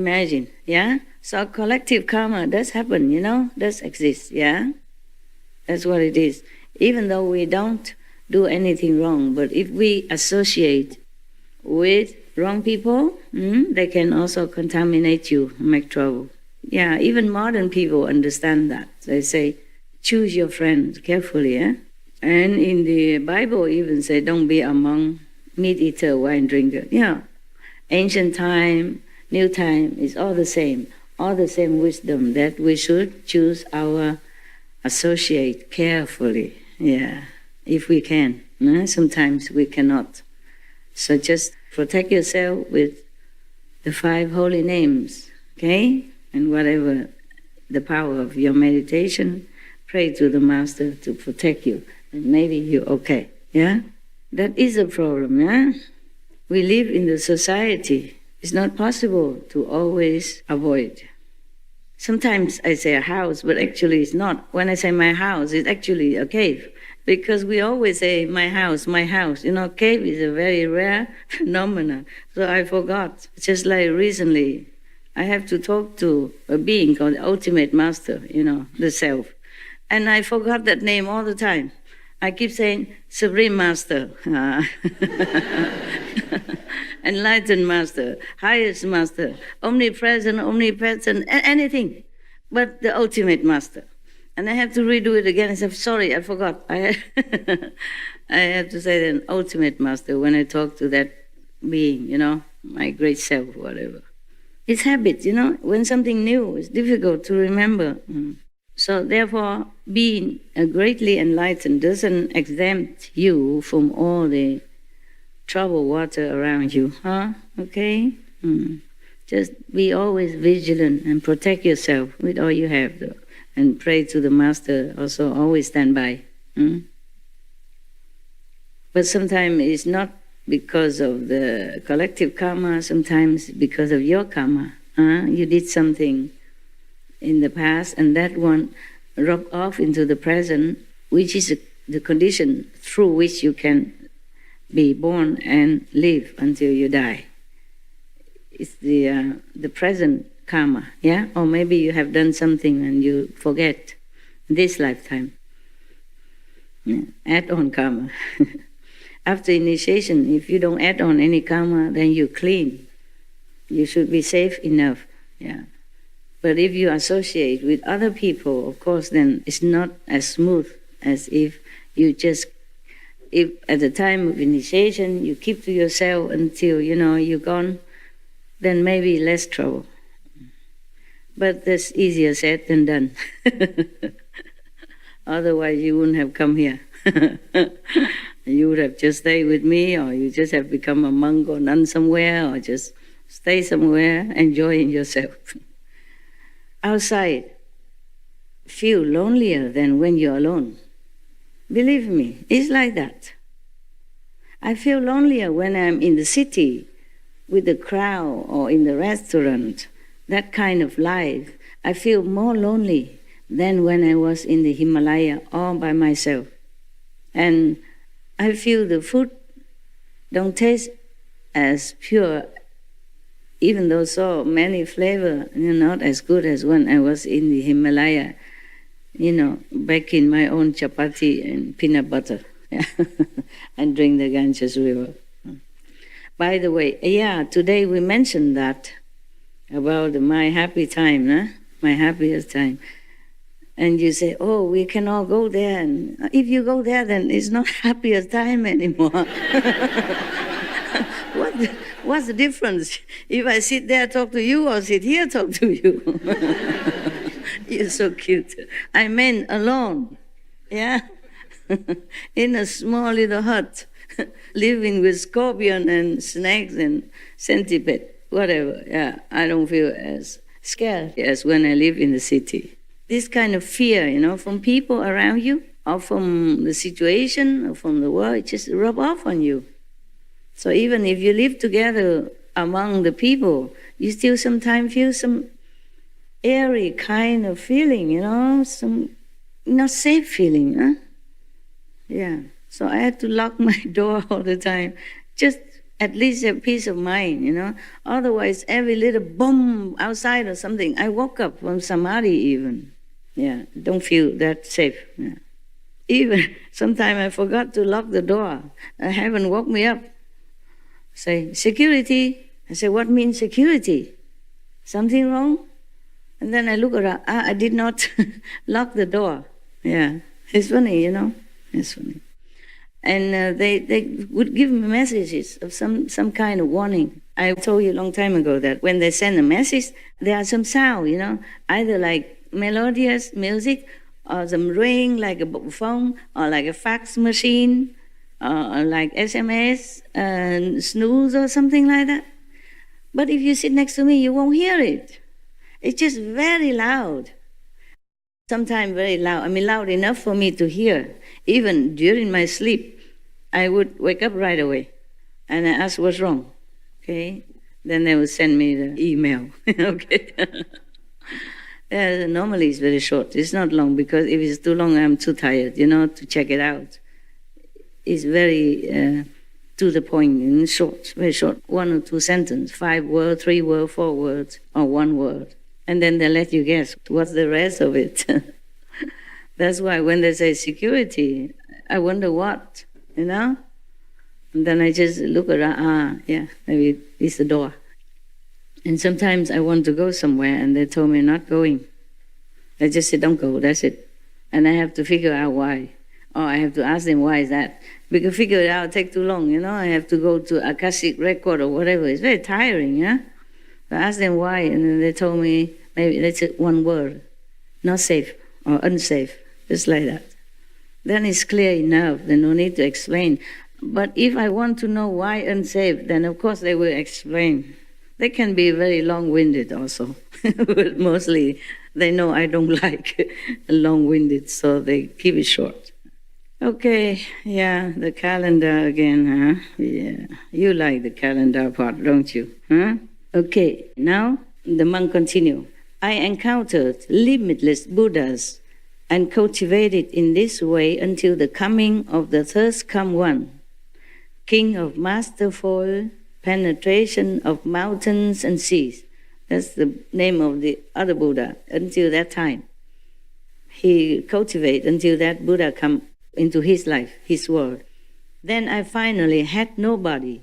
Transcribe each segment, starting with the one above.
Imagine, yeah? So collective karma does happen, does exist, yeah? That's what it is. Even though we don't do anything wrong, but if we associate with wrong people, they can also contaminate you, make trouble. Yeah, even modern people understand that. They say, choose your friends carefully, eh? And in the Bible even say, don't be among meat eater, wine drinker. Yeah, ancient time, new time is all the same wisdom that we should choose our associate carefully, yeah, if we can. Sometimes we cannot. So just protect yourself with the 5 holy names, okay? And whatever the power of your meditation, pray to the Master to protect you. And maybe you're okay, yeah? That is a problem, yeah? We live in the society. It's not possible to always avoid. Sometimes I say a house, but actually it's not. When I say my house, it's actually a cave. Because we always say, my house, my house. Cave is a very rare phenomenon. So I forgot. Just like recently, I have to talk to a being called the Ultimate Master, the Self. And I forgot that name all the time. I keep saying, Supreme Master, Enlightened Master, Highest Master, Omnipresent, anything but the Ultimate Master. And I have to redo it again. I said, sorry, I forgot. I have to say the Ultimate Master when I talk to that being, my great self, whatever. It's habit, when something new is difficult to remember. So therefore, being greatly enlightened doesn't exempt you from all the troubled water around you, okay? Just be always vigilant and protect yourself with all you have, though. And pray to the Master, also always stand by. But sometimes it's not because of the collective karma, sometimes because of your karma. You did something in the past, and that one rubbed off into the present, which is the condition through which you can be born and live until you die. It's the present karma, yeah? Or maybe you have done something and you forget this lifetime. Yeah. Add on karma. After initiation, if you don't add on any karma, then you're clean. You should be safe enough, yeah. But if you associate with other people, of course, then it's not as smooth as if at the time of initiation, you keep to yourself until, you're gone, then maybe less trouble. But that's easier said than done. Otherwise, you wouldn't have come here. You would have just stayed with me, or you just have become a monk or nun somewhere, or just stay somewhere enjoying yourself. Outside, feel lonelier than when you're alone. Believe me, it's like that. I feel lonelier when I'm in the city with the crowd or in the restaurant. That kind of life, I feel more lonely than when I was in the Himalaya all by myself. And I feel the food don't taste as pure, even though so many flavor, not as good as when I was in the Himalaya, back in my own chapati and peanut butter, and drink the Ganges River. By the way, today we mentioned that about my happy time, my happiest time. And you say, oh, we can all go there. And if you go there, then it's not happiest time anymore. What's the difference? If I sit there, talk to you, or sit here, talk to you? You're so cute. I meant alone, yeah? In a small little hut, living with scorpion and snakes and centipede, whatever. Yeah, I don't feel as scared as when I live in the city. This kind of fear, from people around you, or from the situation, or from the world, it just rub off on you. So even if you live together among the people, you still sometimes feel some airy kind of feeling, some not safe feeling, huh? Yeah. So I had to lock my door all the time. Just at least a peace of mind. Otherwise, every little boom outside or something, I woke up from samadhi even. Yeah, don't feel that safe. Yeah. Even sometimes I forgot to lock the door. Heaven woke me up. Say, security. I say, what means security? Something wrong? And then I look around. I did not lock the door. Yeah, it's funny, It's funny. And they would give me messages of some kind of warning. I told you a long time ago that when they send a message, there are some sound, either like melodious music or some ring like a phone or like a fax machine or like SMS and snooze or something like that. But if you sit next to me, you won't hear it. It's just very loud. Sometimes very loud. I mean, loud enough for me to hear. Even during my sleep, I would wake up right away and I ask what's wrong. Okay? Then they would send me the email. Okay? Normally it's very short. It's not long because if it's too long, I'm too tired, to check it out. It's very to the point, and short, very short. 1 or 2 sentences, 5 words, 3 words, 4 words, or 1 word. And then they let you guess what's the rest of it. That's why when they say security, I wonder what, And then I just look around, yeah, maybe it's the door. And sometimes I want to go somewhere and they told me not going. They just say, don't go, that's it. And I have to figure out why. Or I have to ask them, why is that? Because figure it out take too long, I have to go to Akashic record or whatever. It's very tiring, I asked them why, and then they told me, maybe that's it, 1 word, not safe or unsafe, just like that. Then it's clear enough, there's no need to explain. But if I want to know why unsafe, then of course they will explain. They can be very long-winded also, but mostly they know I don't like long-winded, so they keep it short. Okay, yeah, the calendar again, huh? Yeah, you like the calendar part, don't you? Huh? Okay, now the monk continued. I encountered limitless Buddhas and cultivated in this way until the coming of the third come one, king of masterful penetration of mountains and seas. That's the name of the other Buddha. Until that time, he cultivated until that Buddha come into his life, his world. Then I finally had nobody.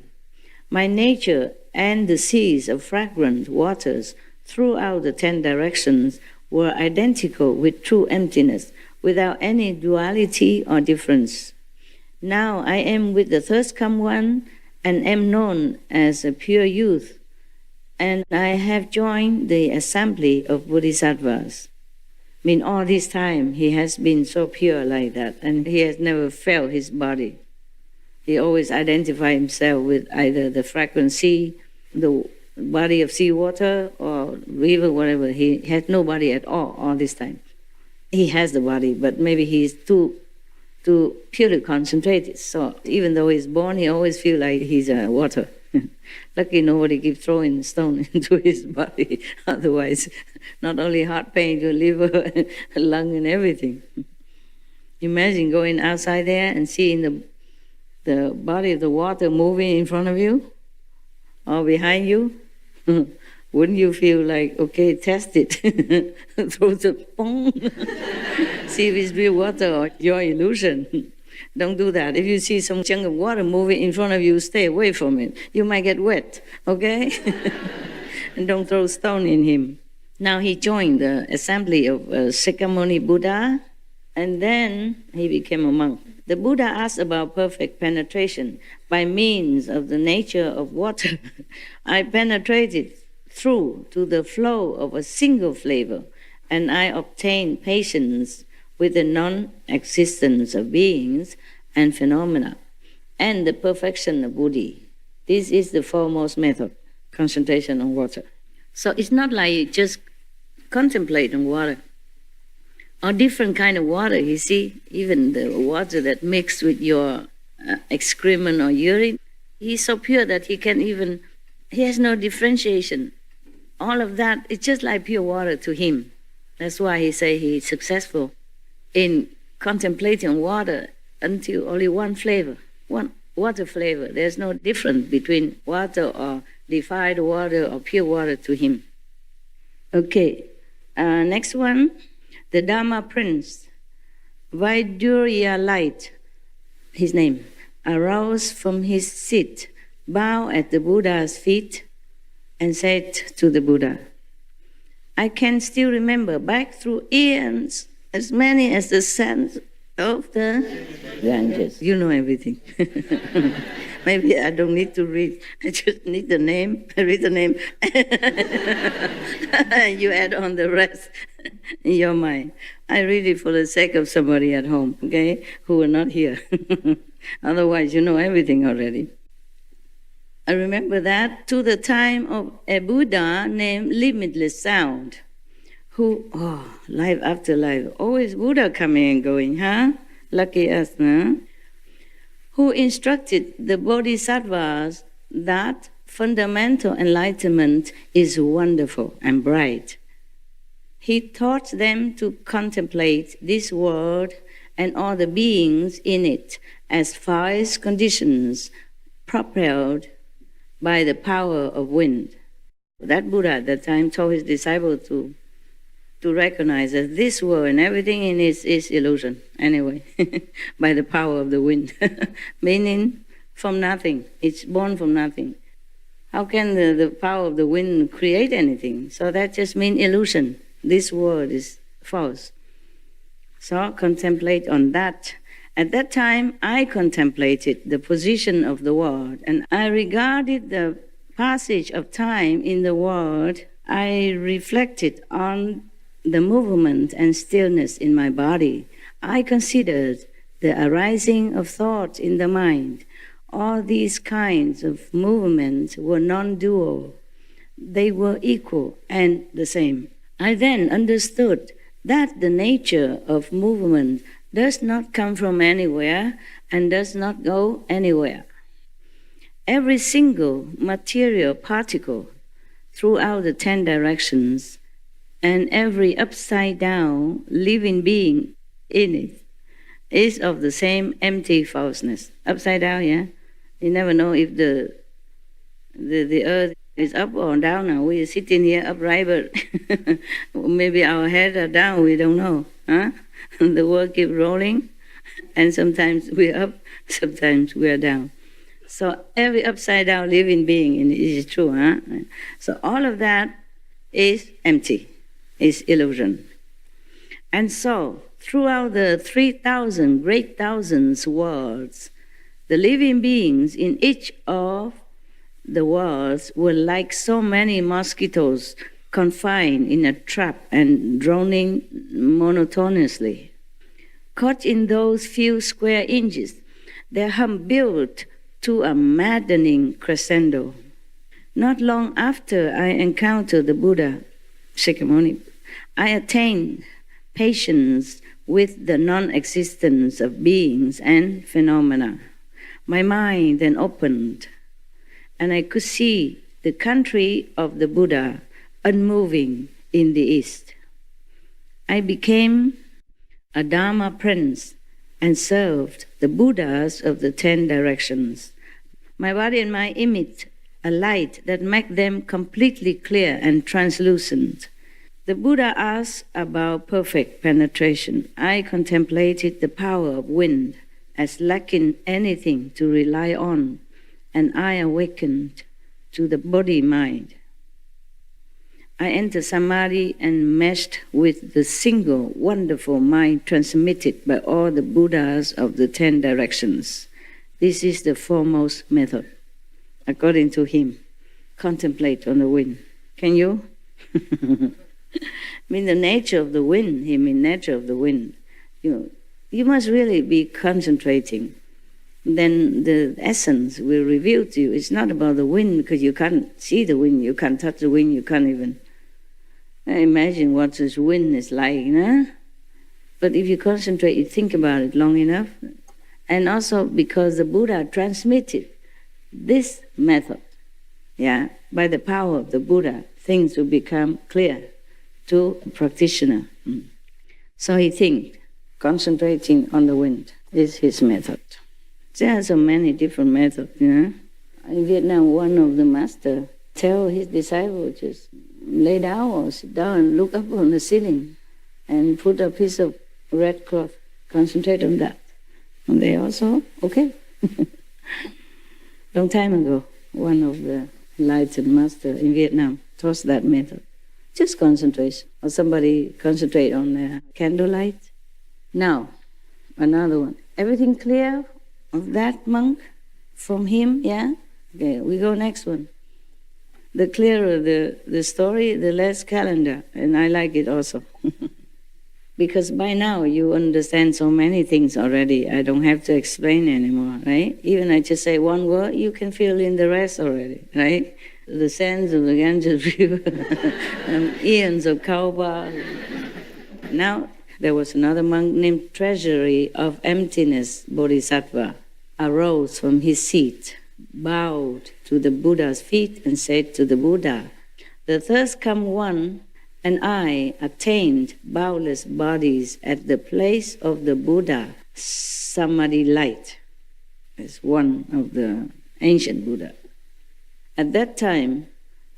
My nature and the seas of fragrant waters throughout the 10 directions were identical with true emptiness, without any duality or difference. Now I am with the third come one and am known as a pure youth, and I have joined the assembly of Bodhisattvas. I mean, all this time he has been so pure like that, and he has never felt his body. He always identified himself with either the fragrant sea, the body of seawater, or river, whatever. He had no body at all this time. He has the body, but maybe he's too purely concentrated. So even though he's born, he always feels like he's water. Lucky nobody keeps throwing stone into his body. Otherwise, not only heart pain, your liver, lung, and everything. Imagine going outside there and seeing the body of the water moving in front of you or behind you. Wouldn't you feel like, okay, test it? Throw the boom. See if it's real water or your illusion. Don't do that. If you see some chunk of water moving in front of you, stay away from it. You might get wet, okay? And don't throw stone in him. Now he joined the assembly of Sakyamuni Buddha, and then he became a monk. The Buddha asked about perfect penetration. By means of the nature of water, I penetrated through to the flow of a single flavor, and I obtained patience with the non-existence of beings and phenomena, and the perfection of Buddhi. This is the foremost method, concentration on water. So it's not like you just contemplate on water, or different kind of water, you see, even the water that mixed with your excrement or urine. He's so pure that he has no differentiation. All of that, it's just like pure water to him. That's why he say he's successful in contemplating water until only one flavor, one water flavor. There's no difference between water or defiled water or pure water to him. Okay, next one, the Dharma Prince, Vaidurya Light, his name, arose from his seat, bowed at the Buddha's feet, and said to the Buddha, I can still remember back through eons, as many as the sands of the Ganges. You know everything. Maybe I don't need to read. I just need the name. I read the name. You add on the rest in your mind. I read it for the sake of somebody at home, okay, who are not here. Otherwise, you know everything already. I remember that to the time of a Buddha named Limitless Sound, who, life after life, always Buddha coming and going, huh? Lucky us, huh? Who instructed the Bodhisattvas that fundamental enlightenment is wonderful and bright. He taught them to contemplate this world and all the beings in it as false conditions propelled by the power of wind. That Buddha at that time told his disciples to recognize that this world and everything in it is illusion, anyway, by the power of the wind, meaning from nothing. It's born from nothing. How can the power of the wind create anything? So that just means illusion. This world is false. So contemplate on that. At that time, I contemplated the position of the world, and I regarded the passage of time in the world. I reflected on the movement and stillness in my body. I considered the arising of thought in the mind. All these kinds of movements were non-dual. They were equal and the same. I then understood that the nature of movement does not come from anywhere and does not go anywhere. Every single material particle throughout the 10 directions and every upside-down living being in it is of the same empty falseness. Upside down, yeah? You never know if the earth is up or down now. We are sitting here upright, but maybe our heads are down, we don't know. Huh? The world keeps rolling, and sometimes we're up, sometimes we're down. So every upside-down living being in it is true. Huh? So all of that is empty. Is illusion. And so, throughout the 3,000 great thousands worlds, the living beings in each of the worlds were like so many mosquitoes confined in a trap and droning monotonously. Caught in those few square inches, their hum built to a maddening crescendo. Not long after I encountered the Buddha, Shakyamuni, I attained patience with the non-existence of beings and phenomena. My mind then opened, and I could see the country of the Buddha unmoving in the east. I became a Dharma Prince and served the Buddhas of the 10 directions. My body and mind emit a light that makes them completely clear and translucent. The Buddha asked about perfect penetration. I contemplated the power of wind as lacking anything to rely on, and I awakened to the body-mind. I entered Samadhi and meshed with the single wonderful mind transmitted by all the Buddhas of the 10 directions. This is the foremost method, according to him. Contemplate on the wind. Can you? I mean the nature of the wind. He means nature of the wind. You must really be concentrating. Then the essence will reveal to you. It's not about the wind because you can't see the wind, you can't touch the wind, you can't even imagine what this wind is like. Nah? But if you concentrate, you think about it long enough, and also because the Buddha transmitted this method, yeah, by the power of the Buddha, things will become clear to a practitioner. So he thinks concentrating on the wind is his method. There are so many different methods, you know. In Vietnam, one of the master tell his disciples just lay down or sit down and look up on the ceiling and put a piece of red cloth, concentrate on that. And they also, okay. Long time ago, one of the enlightened master in Vietnam taught that method. Just concentration. Or somebody concentrate on the candlelight. Now, another one. Everything clear of that monk from him, yeah? Okay, we go next one. The clearer the story, the less calendar. And I like it also. Because by now you understand so many things already. I don't have to explain anymore, right? Even I just say one word, you can fill in the rest already, right? The sands of the Ganges River, eons of Kauba. Now, there was another monk named Treasury of Emptiness Bodhisattva, arose from his seat, bowed to the Buddha's feet and said to the Buddha, "The thirst come one, and I attained boundless bodies at the place of the Buddha, Samadhi light." It's one of the ancient Buddha. At that time,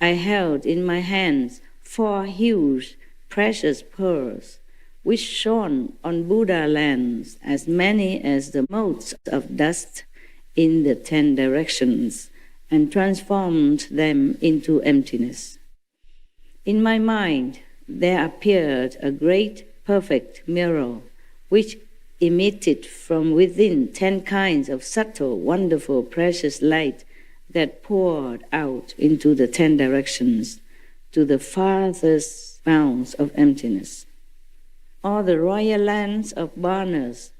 I held in my hands 4 huge precious pearls, which shone on Buddha lands as many as the motes of dust in the 10 directions, and transformed them into emptiness. In my mind, there appeared a great, perfect mirror, which emitted from within 10 kinds of subtle, wonderful, precious light that poured out into the 10 directions to the farthest bounds of emptiness. All the royal lands of Barnas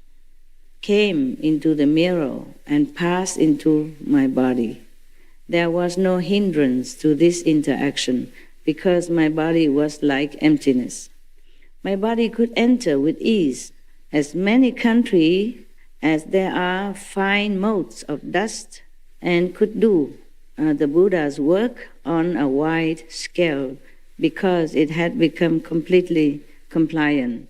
came into the mirror and passed into my body. There was no hindrance to this interaction because my body was like emptiness. My body could enter with ease as many countries as there are fine motes of dust, and could do the Buddha's work on a wide scale because it had become completely compliant.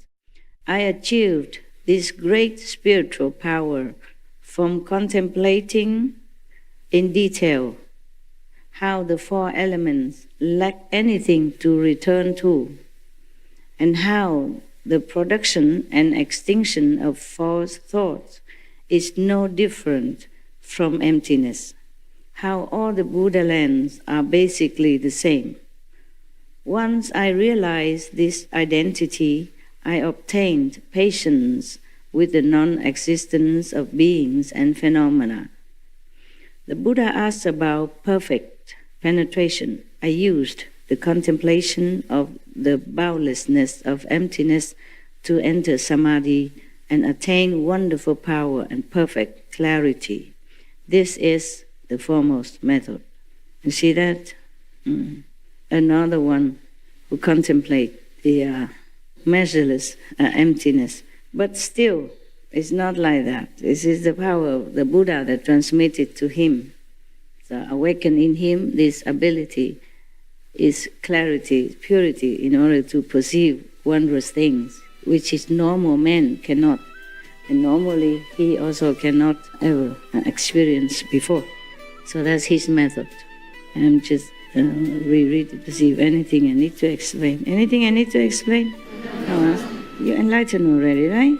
I achieved this great spiritual power from contemplating in detail how the 4 elements lack anything to return to, and how the production and extinction of false thoughts is no different from emptiness, how all the Buddha lands are basically the same. Once I realized this identity, I obtained patience with the non-existence of beings and phenomena. The Buddha asked about perfect penetration. I used the contemplation of the boundlessness of emptiness to enter samadhi and attain wonderful power and perfect clarity. This is the foremost method. You see that? Another one who contemplate the measureless emptiness. But still, it's not like that. This is the power of the Buddha that transmitted to him. So awaken in him this ability is clarity, purity, in order to perceive wondrous things, which is normal man cannot. And normally he also cannot ever experience before. So that's his method. I'm just reread to perceive anything I need to explain. Anything I need to explain? Oh, you're enlightened already, right?